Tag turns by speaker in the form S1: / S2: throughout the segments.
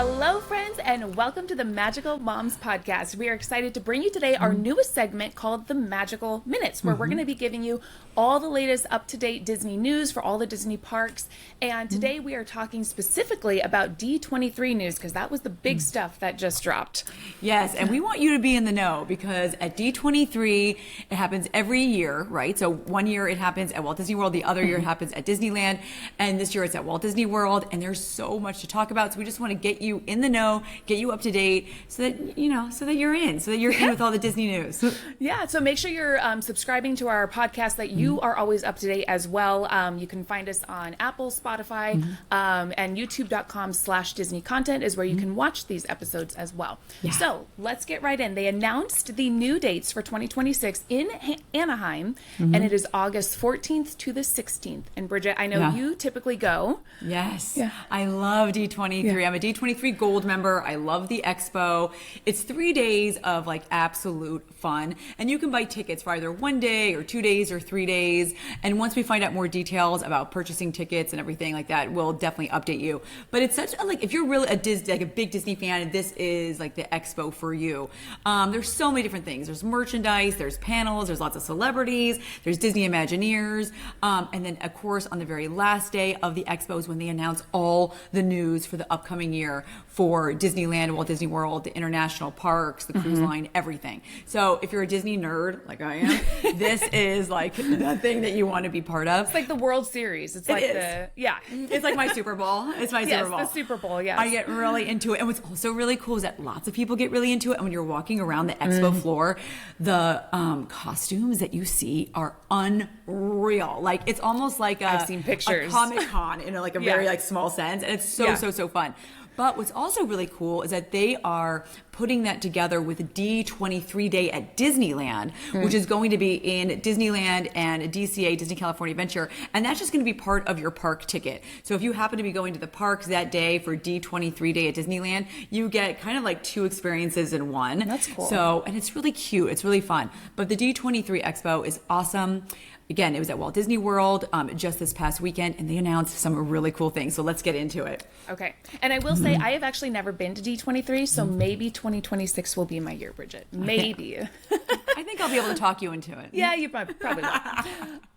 S1: Hello, friends, and welcome to the Magical Moms Podcast. We are excited to bring you today our newest segment called the Magical Minutes, where we're going to be giving you all the latest up-to-date Disney news for all the Disney parks. And today we are talking specifically about D23 news, because that was the big stuff that just dropped.
S2: Yes, and we want you to be in the know, because at D23, it happens every year, right? So one year it happens at Walt Disney World, the other year it happens at Disneyland, and this year it's at Walt Disney World, and there's so much to talk about. So we just want to get you in the know, get you up to date, so that you're in with all the Disney news.
S1: Yeah, so make sure you're subscribing to our podcast, that you are always up to date as well. You can find us on Apple, Spotify, and youtube.com/Disney content is where you can watch these episodes as well. Yeah. So let's get right in. They announced the new dates for 2026 in Anaheim, and it is August 14th to the 16th. And Bridget, I know you typically go.
S2: Yes, I love D23. I'm a D23 Gold member. I love the expo. It's 3 days of like absolute fun, and you can buy tickets for either 1 day or 2 days or 3 days. And once we find out more details about purchasing tickets and everything like that, we'll definitely update you. But it's such a, like, if you're really a big Disney fan, this is like the expo for you. There's so many different things. There's merchandise, there's panels, there's lots of celebrities, there's Disney Imagineers, and then of course on the very last day of the expo is when they announce all the news for the upcoming year for Disneyland, Walt Disney World, the international parks, the cruise line, everything. So if you're a Disney nerd like I am, this is like the thing that you want to be part of.
S1: It's like the World Series. It's like
S2: it's like my Super Bowl. It's my Super Bowl.
S1: Yes, the Super Bowl, yes.
S2: I get really into it. And what's also really cool is that lots of people get really into it. And when you're walking around the expo floor, the costumes that you see are unreal. Like, it's almost like
S1: I've seen pictures.
S2: A Comic-Con in like a very like small sense. And it's so fun. But what's also really cool is that they are putting that together with D23 Day at Disneyland, which is going to be in Disneyland and DCA, Disney California Adventure. And that's just going to be part of your park ticket. So if you happen to be going to the parks that day for D23 Day at Disneyland, you get kind of like two experiences in one.
S1: That's cool.
S2: So, and it's really cute. It's really fun. But the D23 Expo is awesome. Again, it was at Walt Disney World just this past weekend, and they announced some really cool things. So let's get into it.
S1: Okay. And I will say, I have actually never been to D23, so maybe 2026 will be my year, Bridget. Maybe.
S2: I think I'll be able to talk you into it.
S1: Yeah, you probably will.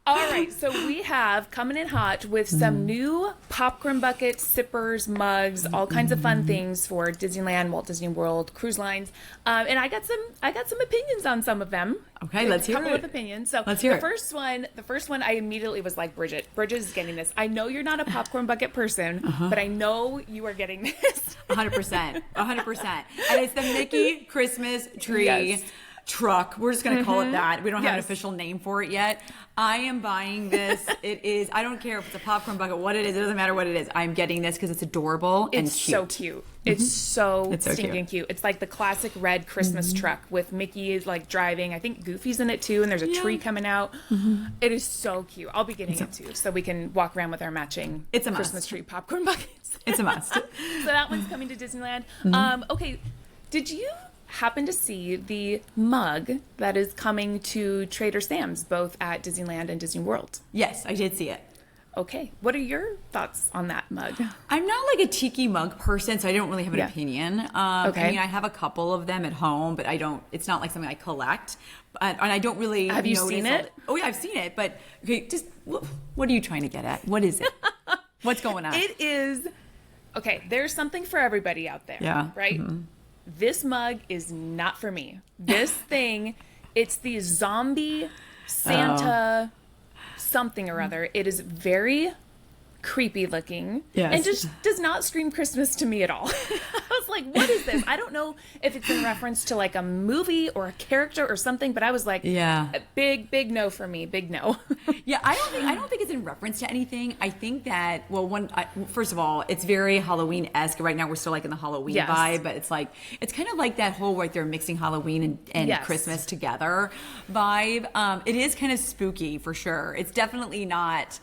S1: All right, so we have coming in hot with some new popcorn buckets, sippers, mugs, all kinds of fun things for Disneyland, Walt Disney World, cruise lines, and I got some opinions on some of them.
S2: Okay, let's hear it.
S1: A couple of opinions. So
S2: let's hear
S1: the first one, I immediately was like, Bridget is getting this. I know you're not a popcorn bucket person, but I know you are getting this.
S2: 100%, 100%, and it's the Mickey Christmas tree. Truck. We're just going to call it that. We don't have an official name for it yet. I am buying this. It is, I don't care if it's a popcorn bucket, what it is. It doesn't matter what it is. I'm getting this because it's adorable and cute.
S1: It's so cute. It's so stinking cute. It's like the classic red Christmas truck with Mickey like driving. I think Goofy's in it too, and there's a tree coming out. It is so cute. I'll be getting it too, so we can walk around with our matching Christmas tree popcorn buckets.
S2: It's a must.
S1: So that one's coming to Disneyland. Okay, did you happen to see the mug that is coming to Trader Sam's, both at Disneyland and Disney World?
S2: Yes, I did see it.
S1: Okay. What are your thoughts on that mug?
S2: I'm not like a tiki mug person, so I don't really have an opinion.
S1: Okay.
S2: I mean, I have a couple of them at home, but it's not like something I collect. And I don't really
S1: Have you seen it?
S2: Oh, yeah, I've seen it. But okay, just what are you trying to get at? What is it? What's going on?
S1: It is, okay, there's something for everybody out there.
S2: Yeah.
S1: Right? This mug is not for me. This thing, it's the zombie Santa something or other. It is very creepy looking and just does not scream Christmas to me at all. I was like, what is this? I don't know if it's in reference to like a movie or a character or something, but I was like, big no for me, big no.
S2: I don't think it's in reference to anything. I think that, first of all, it's very Halloween-esque. Right now we're still like in the Halloween vibe, but it's kind of like that whole they're mixing Halloween and Christmas together vibe. It is kind of spooky for sure. It's definitely not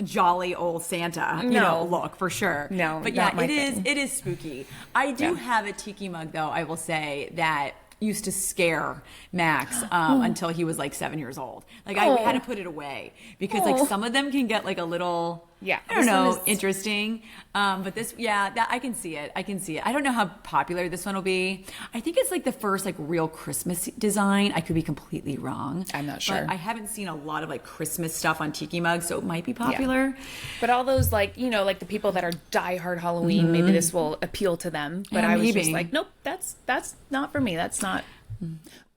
S2: jolly old Santa, look for sure.
S1: No,
S2: but it is spooky. I do have a tiki mug though, I will say, that used to scare Max until he was like 7 years old. Like I had to put it away because like some of them can get like a little
S1: Yeah.
S2: I don't know, interesting. But this, that I can see it. I can see it. I don't know how popular this one will be. I think it's like the first like real Christmas design. I could be completely wrong.
S1: I'm not sure.
S2: But I haven't seen a lot of like Christmas stuff on tiki mugs, so it might be popular.
S1: Yeah. But all those like, like the people that are diehard Halloween, maybe this will appeal to them. But I was just like, nope, that's not for me. That's not.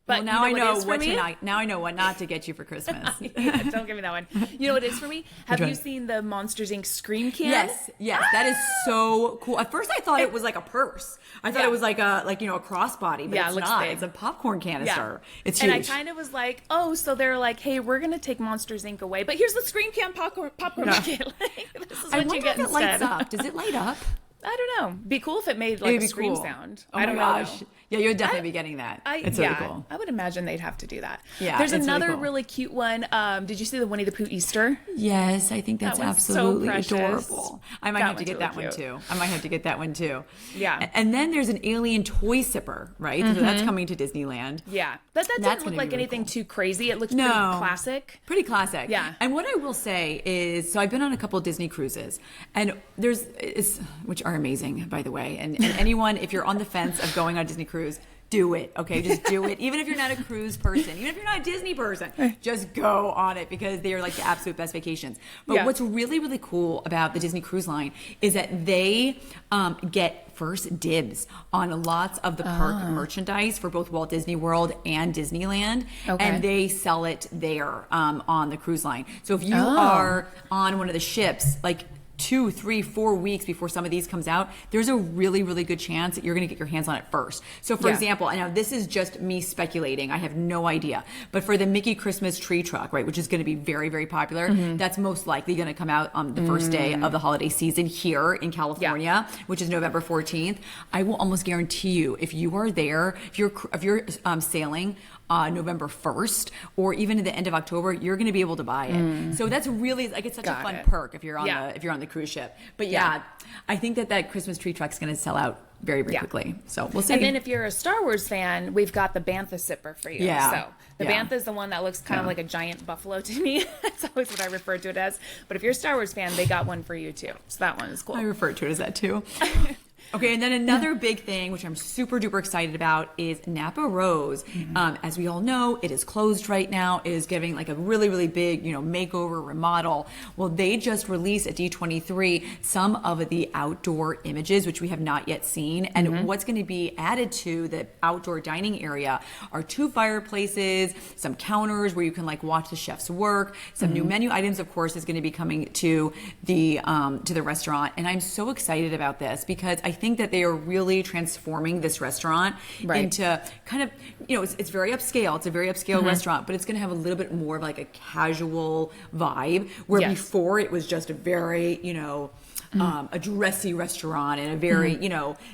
S1: But
S2: now I know
S1: what
S2: now I know what not to get you for Christmas.
S1: Yeah, don't give me that one. You know what it is for me? Have you seen the Monsters Inc. Scream can?
S2: Yes, that is so cool. At first I thought it was like a purse. I thought it was like a crossbody, but it's not. Big. It's a popcorn canister. Yeah. It's huge.
S1: And I kind of was like, oh, so they're like, hey, we're gonna take Monsters Inc. away, but here's the Scream can popcorn bucket. Like, this is what you get
S2: if it
S1: instead.
S2: Lights up. Does it light up?
S1: I don't know. Be cool if it made like a scream sound.
S2: Oh my gosh. Yeah, you'll definitely be getting that. It's really cool.
S1: I would imagine they'd have to do that.
S2: Yeah,
S1: there's another
S2: really, cool.
S1: really cute one. Did you see the Winnie the Pooh Easter?
S2: Yes, I think that's absolutely
S1: so
S2: adorable. I might have to get that one too.
S1: Yeah.
S2: And then there's an alien toy sipper, right? So that's coming to Disneyland.
S1: Yeah. That doesn't look like anything too crazy. It looks pretty classic.
S2: Pretty classic.
S1: Yeah.
S2: And what I will say is, so I've been on a couple of Disney cruises, and which are amazing, by the way. And anyone, if you're on the fence of going on a Disney cruise, do it, okay? Just do it. Even if you're not a cruise person, even if you're not a Disney person, just go on it because they are like the absolute best vacations. But what's really, really cool about the Disney Cruise Line is that they get first dibs on lots of the park merchandise for both Walt Disney World and Disneyland. Okay. And they sell it there on the cruise line. So if you are on one of the ships, like 2, 3, 4 weeks before some of these comes out, there's a really, really good chance that you're going to get your hands on it first. So for example, and now this is just me speculating, I have no idea, but for the Mickey Christmas tree truck, right, which is going to be very, very popular, that's most likely going to come out on the first day of the holiday season here in California, which is November 14th. I will almost guarantee you, if you are there, if you're sailing November 1st or even at the end of October, you're going to be able to buy it. So that's really like, it's such a fun perk if you're on the cruise ship. But I think that Christmas tree truck's going to sell out very, very quickly. So we'll see.
S1: And then if you're a Star Wars fan, we've got the Bantha sipper for you.
S2: Yeah.
S1: So the Bantha is the one that looks kind of like a giant buffalo to me. That's always what I refer to it as. But if you're a Star Wars fan, they got one for you too. So that one is cool.
S2: I refer to it as that too. Okay, and then another big thing, which I'm super duper excited about, is Napa Rose. As we all know, it is closed right now. It is getting like a really, really big, makeover, remodel. Well, they just released at D23 some of the outdoor images, which we have not yet seen. And what's going to be added to the outdoor dining area are 2 fireplaces, some counters where you can like watch the chefs work. Some new menu items, of course, is going to be coming to the restaurant. And I'm so excited about this because I think that they are really transforming this restaurant into kind of, it's very upscale. It's a very upscale restaurant, but it's going to have a little bit more of like a casual vibe where before it was just a very, a dressy restaurant and a very,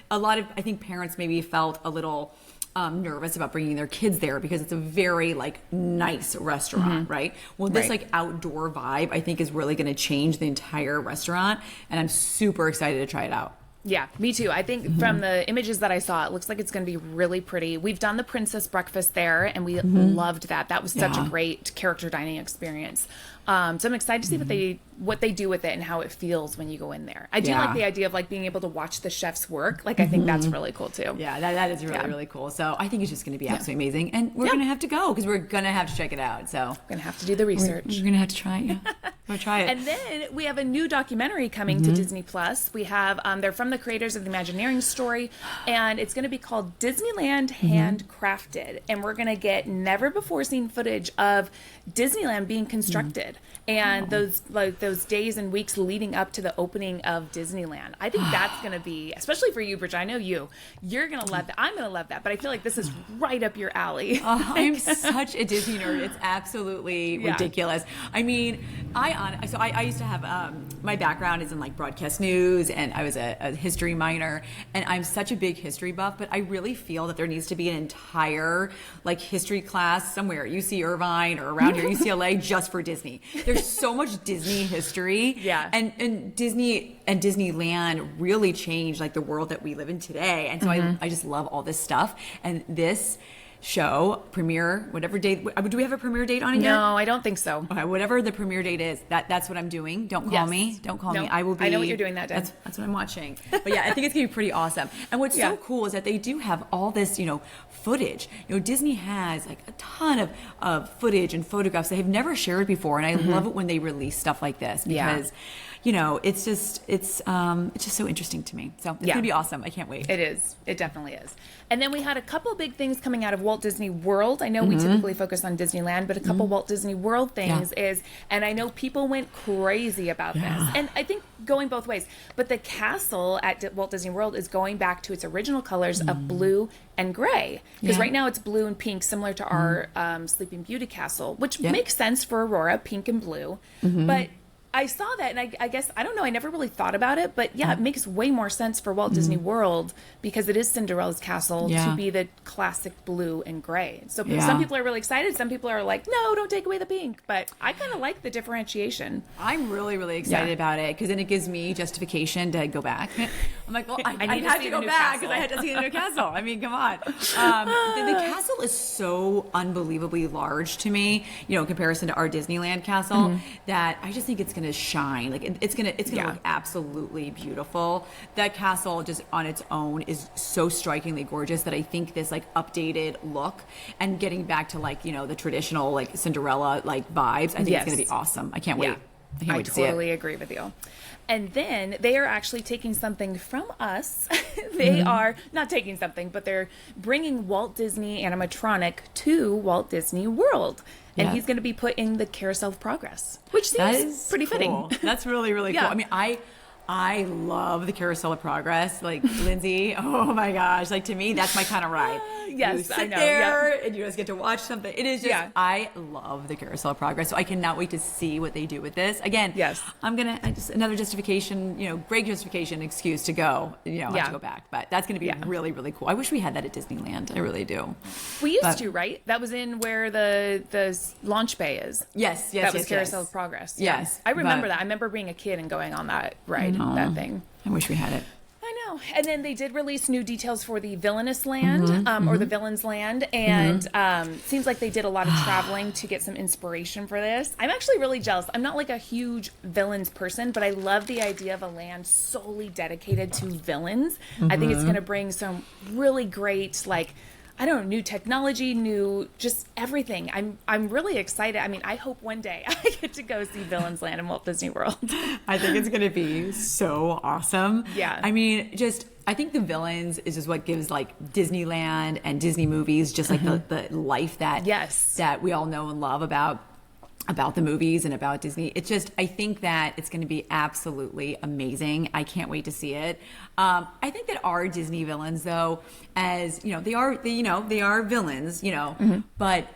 S2: a lot of, I think parents maybe felt a little nervous about bringing their kids there because it's a very like nice restaurant, right? Well, this like outdoor vibe I think is really going to change the entire restaurant, and I'm super excited to try it out.
S1: Yeah, me too. I think from the images that I saw, it looks like it's going to be really pretty. We've done the princess breakfast there, and we loved that. That was such a great character dining experience. So I'm excited to see what they do with it and how it feels when you go in there. I do like the idea of like being able to watch the chefs work. Like I think that's really cool too.
S2: Yeah, that is really, really cool. So I think it's just going to be absolutely amazing. And we're going to have to go because we're going to have to check it out. So
S1: we're going to have to do the research.
S2: We're going to have to try it. Yeah. We'll try it.
S1: And then we have a new documentary coming to Disney Plus. We have, they're from the creators of the Imagineering story, and it's going to be called Disneyland Handcrafted. And we're going to get never before seen footage of Disneyland being constructed and those days and weeks leading up to the opening of Disneyland. I think that's going to be, especially for you, Bridget, I know you're going to love that. I'm going to love that, but I feel like this is right up your alley.
S2: I'm such a Disney nerd. It's absolutely ridiculous. I mean, I used to have, my background is in like broadcast news, and I was a history minor, and I'm such a big history buff, but I really feel that there needs to be an entire like history class somewhere, UC Irvine or around here, UCLA, just for Disney. There's so much Disney history. Yeah. And Disney and Disneyland really changed like the world that we live in today. And so I just love all this stuff. And this show premiere, whatever date. Do we have a premiere date on it yet?
S1: No, I don't think so.
S2: Okay, whatever the premiere date is, that's what I'm doing. Don't call me. Don't call me. I will be.
S1: I know what you're doing that day.
S2: That's what I'm watching. But yeah, I think it's gonna be pretty awesome. And what's so cool is that they do have all this, footage. Disney has like a ton of footage and photographs they have never shared before, and I love it when they release stuff like this because. It's just so interesting to me. So it's gonna be awesome. I can't wait.
S1: It is. It definitely is. And then we had a couple big things coming out of Walt Disney World. I know we typically focus on Disneyland, but a couple Walt Disney World things and I know people went crazy about this. And I think going both ways. But the castle at Walt Disney World is going back to its original colors of blue and gray. Because right now it's blue and pink, similar to our Sleeping Beauty castle, which makes sense for Aurora, pink and blue. But I saw that, and I guess, I don't know, I never really thought about it, but it makes way more sense for Walt Disney World because it is Cinderella's castle to be the classic blue and gray. So some people are really excited. Some people are like, no, don't take away the pink. But I kind of like the differentiation.
S2: I'm really, really excited about it because then it gives me justification to go back. I'm like, well, I have to go back because I had to see the new castle. I mean, come on. The castle is so unbelievably large to me, in comparison to our Disneyland castle, that I just think it's going to shine. Like it's gonna look absolutely beautiful. That castle just on its own is so strikingly gorgeous that I think this like updated look and getting back to like the traditional like Cinderella like vibes, I think it's gonna be awesome. I can't wait.
S1: I totally agree with you. And then they are actually taking something from us. They are not taking something, but they're bringing Walt Disney animatronic to Walt Disney World. And he's going to be put in the Carousel of Progress, which seems pretty fitting.
S2: That's really, really cool. I mean, I love the Carousel of Progress. Like, Lindsay, oh my gosh. Like, to me, that's my kind of ride. You sit there and you just get to watch something. It is just, I love the Carousel of Progress. So I cannot wait to see what they do with this. Again, another justification, great justification, excuse to go, I have to go back. But that's going to be really, really cool. I wish we had that at Disneyland. I really do.
S1: We used to, right? That was in where the launch bay is.
S2: Yes.
S1: That was Carousel of Progress.
S2: Yes.
S1: I remember that. I remember being a kid and going on that ride. That thing.
S2: I wish we had it.
S1: I know. And then they did release new details for the Villainous Land, or the Villain's Land, and seems like they did a lot of traveling to get some inspiration for this. I'm actually really jealous. I'm not like a huge villains person, but I love the idea of a land solely dedicated to villains. I think it's going to bring some really great, like, I don't know, new technology, new just everything. I'm really excited. I mean, I hope one day I get to go see Villain's Land in Walt Disney World.
S2: I think it's going to be so awesome.
S1: Yeah.
S2: I mean, I think the villains is just what gives like Disneyland and Disney movies just like the life that we all know and love about the movies and about Disney. It's just, I think that it's going to be absolutely amazing. I can't wait to see it. I think that our Disney villains, though, as they are villains, but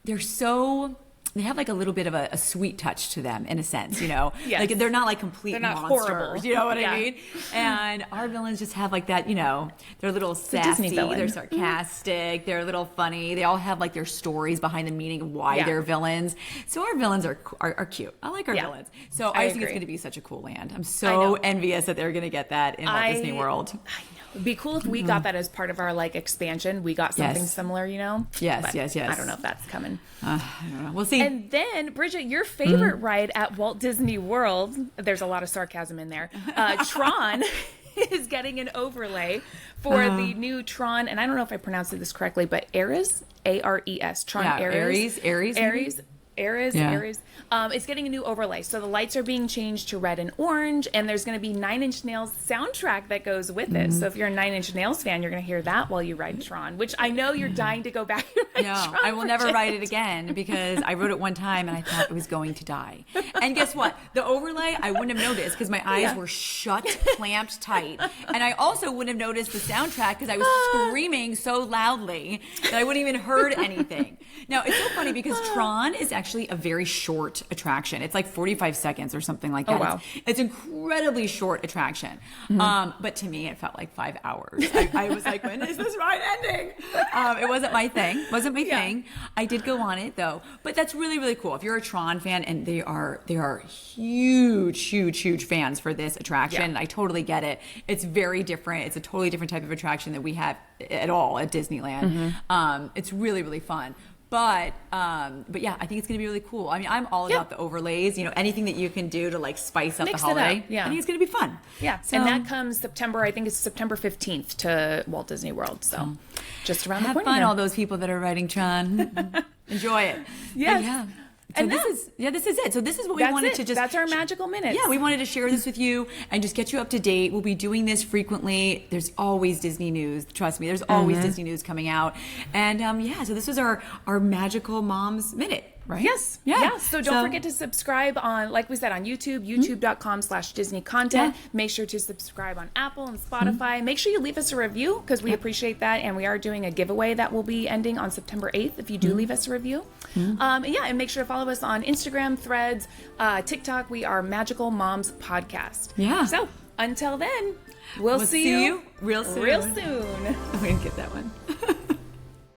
S2: they're so. They have like a little bit of a sweet touch to them in a sense, like they're not like complete monsters,
S1: horrible.
S2: You know what I mean? And our villains just have like that, they're a little sassy, they're sarcastic, they're a little funny. They all have like their stories behind the meaning of why they're villains. So our villains are cute. I like our villains. So I think it's going to be such a cool land. I'm so envious that they're going to get that in Walt Disney World.
S1: I know. It'd be cool if we got that as part of our like expansion. We got something similar,
S2: Yes,
S1: but
S2: yes.
S1: I don't know if that's coming.
S2: I don't know. We'll see.
S1: And then, Bridget, your favorite ride at Walt Disney World, there's a lot of sarcasm in there. Tron is getting an overlay for the new Tron, and I don't know if I pronounced this correctly, but Ares, A-R-E-S, Tron Ares. Ares. It's getting a new overlay. So the lights are being changed to red and orange, and there's going to be Nine Inch Nails soundtrack that goes with it. So if you're a Nine Inch Nails fan, you're going to hear that while you ride Tron, which I know you're dying to go back and ride Tron.
S2: No, I will never ride it again because I rode it one time and I thought it was going to die. And guess what? The overlay, I wouldn't have noticed because my eyes were shut, clamped tight. And I also wouldn't have noticed the soundtrack because I was screaming so loudly that I wouldn't even heard anything. Now, it's so funny because Tron is actually actually a very short attraction. It's like 45 seconds or something like that.
S1: Oh, wow.
S2: It's incredibly short attraction. But to me, it felt like 5 hours. I was like, when is this ride ending? It wasn't my thing. Wasn't my thing. I did go on it though. But that's really, really cool. If you're a Tron fan, and they are huge fans for this attraction.
S1: Yeah.
S2: I totally get it. It's very different. It's a totally different type of attraction that we have at all at Disneyland. It's really, really fun. But yeah, I think it's going to be really cool. I mean, I'm all about the overlays, anything that you can do to like spice up
S1: Mix
S2: the holiday.
S1: it up. Yeah.
S2: I think it's going to be fun.
S1: Yeah.
S2: So,
S1: and that comes I think it's September 15th to Walt Disney World. So just around the
S2: have
S1: corner.
S2: fun,
S1: here.
S2: all those people that are riding Tron. Enjoy it.
S1: Yes.
S2: Yeah. So
S1: And
S2: this is it. So this is what we wanted to just.
S1: That's our magical minutes.
S2: Yeah, we wanted to share this with you and just get you up to date. We'll be doing this frequently. There's always Disney news. Trust me, there's always Disney news coming out. And so this was our magical mom's minute, right?
S1: Yes.
S2: Yeah.
S1: So don't forget to subscribe on, like we said, on YouTube, youtube.com/Disney content.
S2: Yeah.
S1: Make sure to subscribe on Apple and Spotify. Make sure you leave us a review because we appreciate that. And we are doing a giveaway that will be ending on September 8th if you do leave us a review. And make sure to follow us on Instagram, Threads, TikTok. We are Magical Moms Podcast.
S2: Yeah.
S1: So until then, we'll see you
S2: real soon.
S1: real soon.
S2: I'm going to get that one.